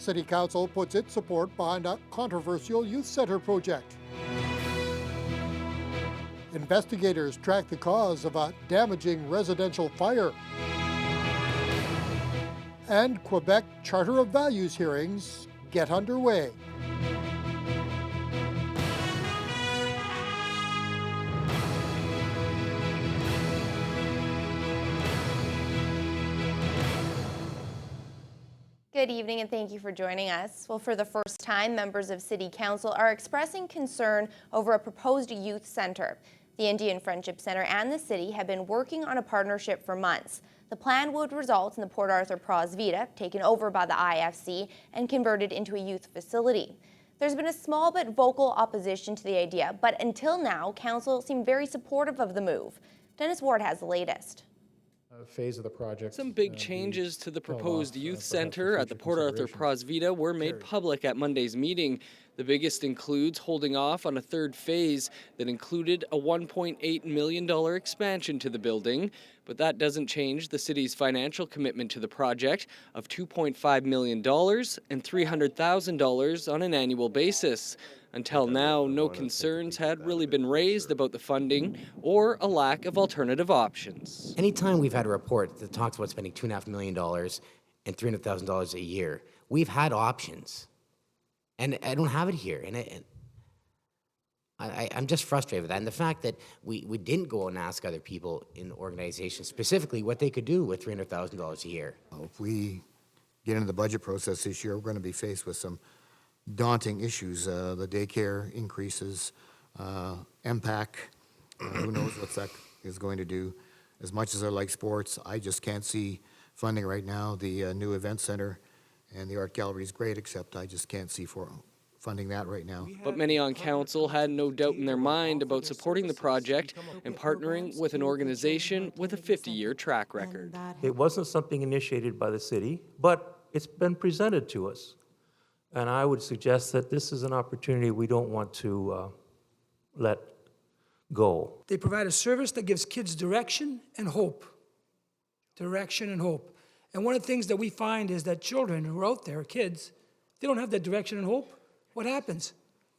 City Council puts its support behind a controversial youth center project. Investigators track the cause of a damaging residential fire. And Quebec Charter of Values hearings get underway. Good evening and thank you for joining us. Well, for the first time, members of City Council are expressing concern over a proposed youth center. The Indian Friendship Centre and the city have been working on a partnership for months. The plan would result in the Port Arthur Pros Vita taken over by the IFC and converted into a youth facility. There's been a small but vocal opposition to the idea, but until now, Council seemed very supportive of the move. Dennis Ward has the latest. Phase of the project. Some big changes to the proposed youth center at the Port Arthur Pros Vita were made public at Monday's meeting. The biggest includes holding off on a third phase that included a $1.8 million expansion to the building. But that doesn't change the city's financial commitment to the project of $2.5 million and $300,000 on an annual basis. Until now, no concerns had really been raised about the funding or a lack of alternative options. Anytime we've had a report that talks about spending $2.5 million and $300,000 a year, we've had options. And I don't have it here. And I'm just frustrated with that. And the fact that we didn't go and ask other people in the organization specifically what they could do with $300,000 a year. If we get into the budget process this year, we're going to be faced with some daunting issues. The daycare increases, MPAC, who knows what that is going to do. As much as I like sports, I just can't see funding right now. The new event center and the art gallery is great, except I just can't see funding that right now. But many on council had no doubt in their mind about supporting the project and partnering with an organization with a 50-year track record. It wasn't something initiated by the city, but it's been presented to us. And I would suggest that this is an opportunity we don't want to let go. They provide a service that gives kids direction and hope. Direction and hope. And one of the things that we find is that children who are out there, kids, they don't have that direction and hope. What happens?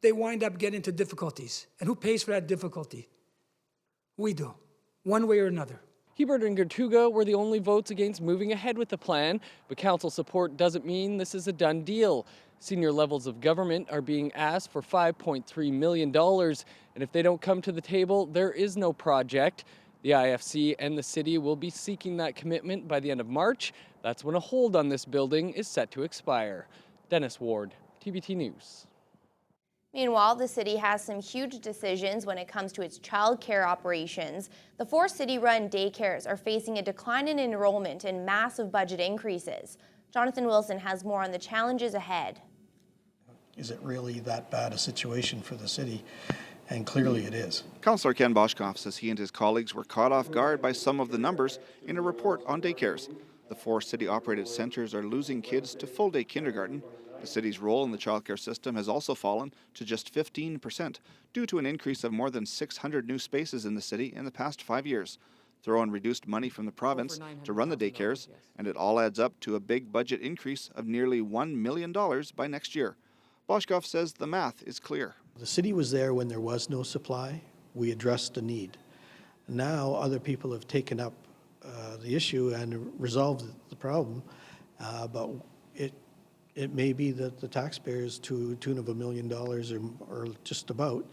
They wind up getting into difficulties. And who pays for that difficulty? We do, one way or another. Hebert and Gertuga were the only votes against moving ahead with the plan, but council support doesn't mean this is a done deal. Senior levels of government are being asked for $5.3 million, and if they don't come to the table, there is no project. The IFC and the city will be seeking that commitment by the end of March. That's when a hold on this building is set to expire. Dennis Ward, TBT News. Meanwhile, the city has some huge decisions when it comes to its child care operations. The 4 city-run daycares are facing a decline in enrollment and massive budget increases. Jonathan Wilson has more on the challenges ahead. Is it really that bad a situation for the city? And clearly it is. Councillor Ken Boschkoff says he and his colleagues were caught off guard by some of the numbers in a report on daycares. The 4 city-operated centres are losing kids to full-day kindergarten. The city's role in the childcare system has also fallen to just 15% due to an increase of more than 600 new spaces in the city in the past 5 years. Throw in reduced money from the province to run the daycares, and it all adds up to a big budget increase of nearly $1 million by next year. Boschkoff says the math is clear. The city was there when there was no supply. We addressed the need. Now other people have taken up the issue and resolved the problem, but it may be that the taxpayers, to the tune of $1 million or just about,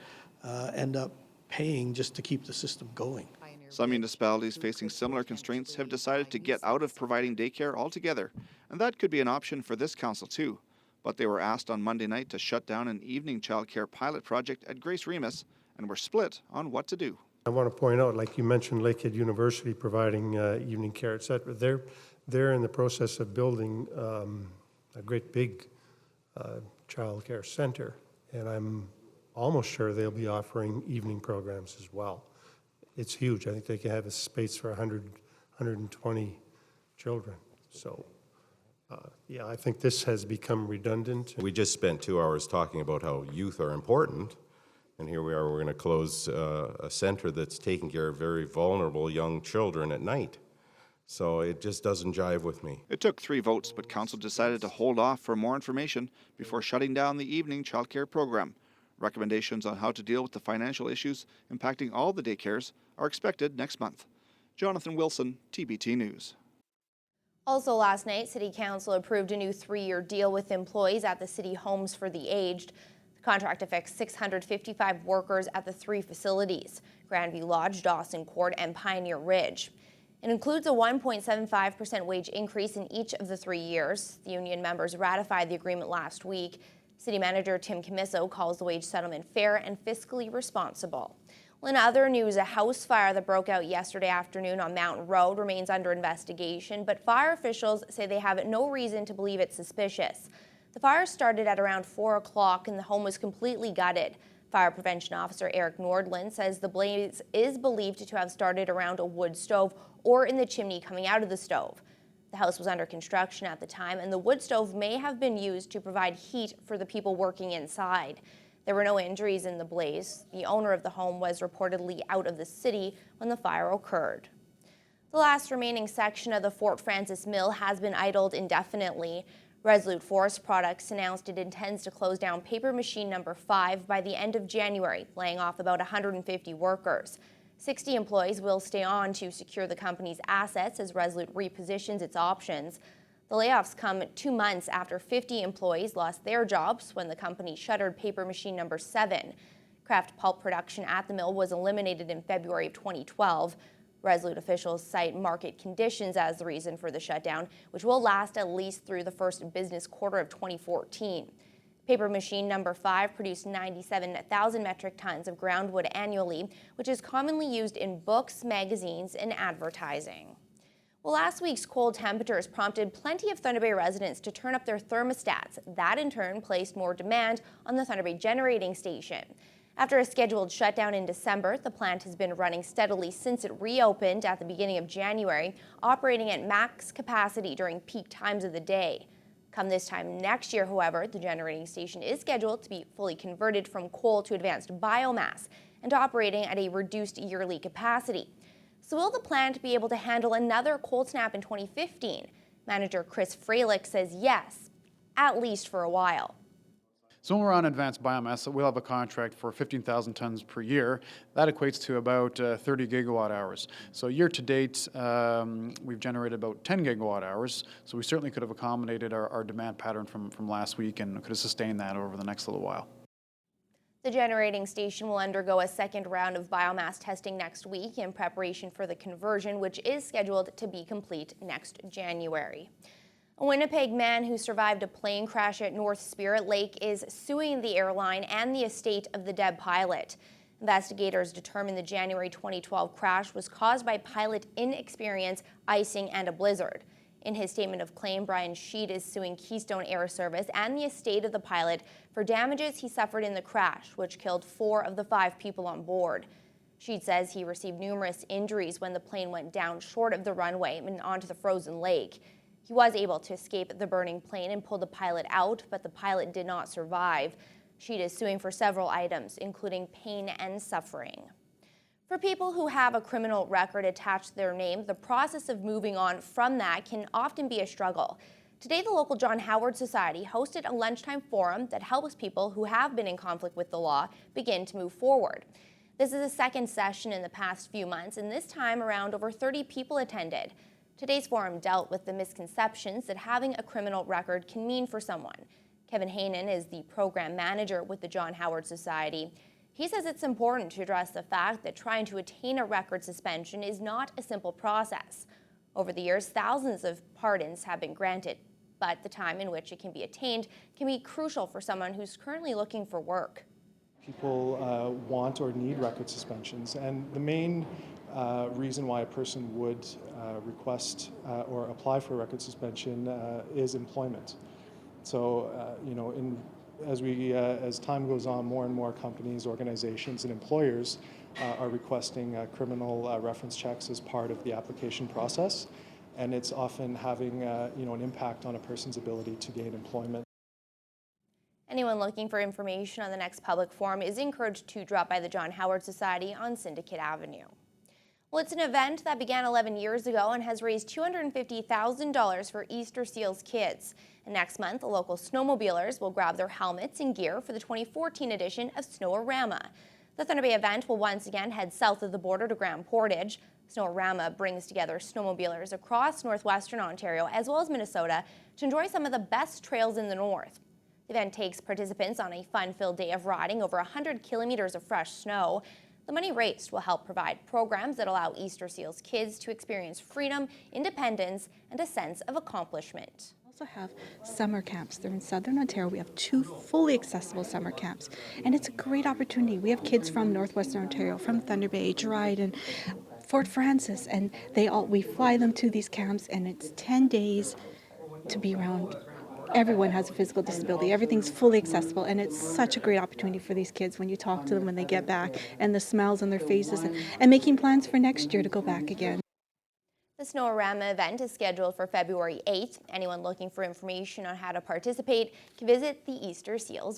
end up paying just to keep the system going. Some municipalities facing similar constraints have decided to get out of providing daycare altogether, and that could be an option for this council too. But they were asked on Monday night to shut down an evening childcare pilot project at Grace Remus and were split on what to do. I want to point out, like you mentioned, Lakehead University providing evening care, etc. They're in the process of building a great big child care center, and I'm almost sure they'll be offering evening programs as well. It's huge. I think they can have a space for 120 children. So. Yeah, I think this has become redundant. We just spent 2 hours talking about how youth are important, and here we are, we're going to close a center that's taking care of very vulnerable young children at night. So it just doesn't jive with me. It took 3 votes, but council decided to hold off for more information before shutting down the evening childcare program. Recommendations on how to deal with the financial issues impacting all the daycares are expected next month. Jonathan Wilson, TBT News. Also last night, City Council approved a new 3-year deal with employees at the City Homes for the Aged. The contract affects 655 workers at the 3 facilities, Grandview Lodge, Dawson Court, and Pioneer Ridge. It includes a 1.75% wage increase in each of the 3 years. The union members ratified the agreement last week. City Manager Tim Camiso calls the wage settlement fair and fiscally responsible. Well, in other news, a house fire that broke out yesterday afternoon on Mountain Road remains under investigation, but fire officials say they have no reason to believe it's suspicious. The fire started at around 4 o'clock and the home was completely gutted. Fire Prevention Officer Eric Nordland says the blaze is believed to have started around a wood stove or in the chimney coming out of the stove. The house was under construction at the time, and the wood stove may have been used to provide heat for the people working inside. There were no injuries in the blaze. The owner of the home was reportedly out of the city when the fire occurred. The last remaining section of the Fort Francis Mill has been idled indefinitely. Resolute Forest Products announced it intends to close down paper machine number 5 by the end of January, laying off about 150 workers. 60 employees will stay on to secure the company's assets as Resolute repositions its options. The layoffs come 2 months after 50 employees lost their jobs when the company shuttered paper machine number 7. Kraft pulp production at the mill was eliminated in February of 2012. Resolute officials cite market conditions as the reason for the shutdown, which will last at least through the first business quarter of 2014. Paper machine number 5 produced 97,000 metric tons of groundwood annually, which is commonly used in books, magazines, and advertising. Well, last week's cold temperatures prompted plenty of Thunder Bay residents to turn up their thermostats. That in turn placed more demand on the Thunder Bay generating station. After a scheduled shutdown in December, the plant has been running steadily since it reopened at the beginning of January, operating at max capacity during peak times of the day. Come this time next year, however, the generating station is scheduled to be fully converted from coal to advanced biomass and operating at a reduced yearly capacity. So will the plant be able to handle another cold snap in 2015? Manager Chris Freilich says yes, at least for a while. So when we're on advanced biomass, we'll have a contract for 15,000 tons per year. That equates to about 30 gigawatt hours. So year to date, we've generated about 10 gigawatt hours. So we certainly could have accommodated our demand pattern from last week and could have sustained that over the next little while. The generating station will undergo a second round of biomass testing next week in preparation for the conversion, which is scheduled to be complete next January. A Winnipeg man who survived a plane crash at North Spirit Lake is suing the airline and the estate of the dead pilot. Investigators determined the January 2012 crash was caused by pilot inexperience, icing, and a blizzard. In his statement of claim, Brian Sheed is suing Keystone Air Service and the estate of the pilot for damages he suffered in the crash, which killed 4 of the 5 people on board. Sheed says he received numerous injuries when the plane went down short of the runway and onto the frozen lake. He was able to escape the burning plane and pull the pilot out, but the pilot did not survive. Sheed is suing for several items, including pain and suffering. For people who have a criminal record attached to their name, the process of moving on from that can often be a struggle. Today, the local John Howard Society hosted a lunchtime forum that helps people who have been in conflict with the law begin to move forward. This is the second session in the past few months, and this time around over 30 people attended. Today's forum dealt with the misconceptions that having a criminal record can mean for someone. Kevin Haynen is the program manager with the John Howard Society. He says it's important to address the fact that trying to attain a record suspension is not a simple process. Over the years, thousands of pardons have been granted, but the time in which it can be attained can be crucial for someone who's currently looking for work. People want or need record suspensions, and the main reason why a person would request or apply for a record suspension is employment. So, as time goes on, more and more companies, organizations, and employers are requesting criminal reference checks as part of the application process, and it's often having an impact on a person's ability to gain employment. Anyone looking for information on the next public forum is encouraged to drop by the John Howard Society on Syndicate Avenue. Well, it's an event that began 11 years ago and has raised $250,000 for Easter Seals kids. And next month, the local snowmobilers will grab their helmets and gear for the 2014 edition of Snow-A-Rama. The Thunder Bay event will once again head south of the border to Grand Portage. Snow-A-Rama brings together snowmobilers across northwestern Ontario as well as Minnesota to enjoy some of the best trails in the north. The event takes participants on a fun-filled day of riding over 100 kilometers of fresh snow. The money raised will help provide programs that allow Easter Seals kids to experience freedom, independence, and a sense of accomplishment. We also have summer camps. They're in Southern Ontario. We have 2 fully accessible summer camps, and it's a great opportunity. We have kids from Northwestern Ontario, from Thunder Bay, Dryden, Fort Francis, and we fly them to these camps, and it's 10 days to be around. Everyone has a physical disability. Everything's fully accessible, and it's such a great opportunity for these kids when you talk to them when they get back, and the smiles on their faces, and making plans for next year to go back again. The Snow-A-Rama event is scheduled for February 8th. Anyone looking for information on how to participate can visit the Easter Seals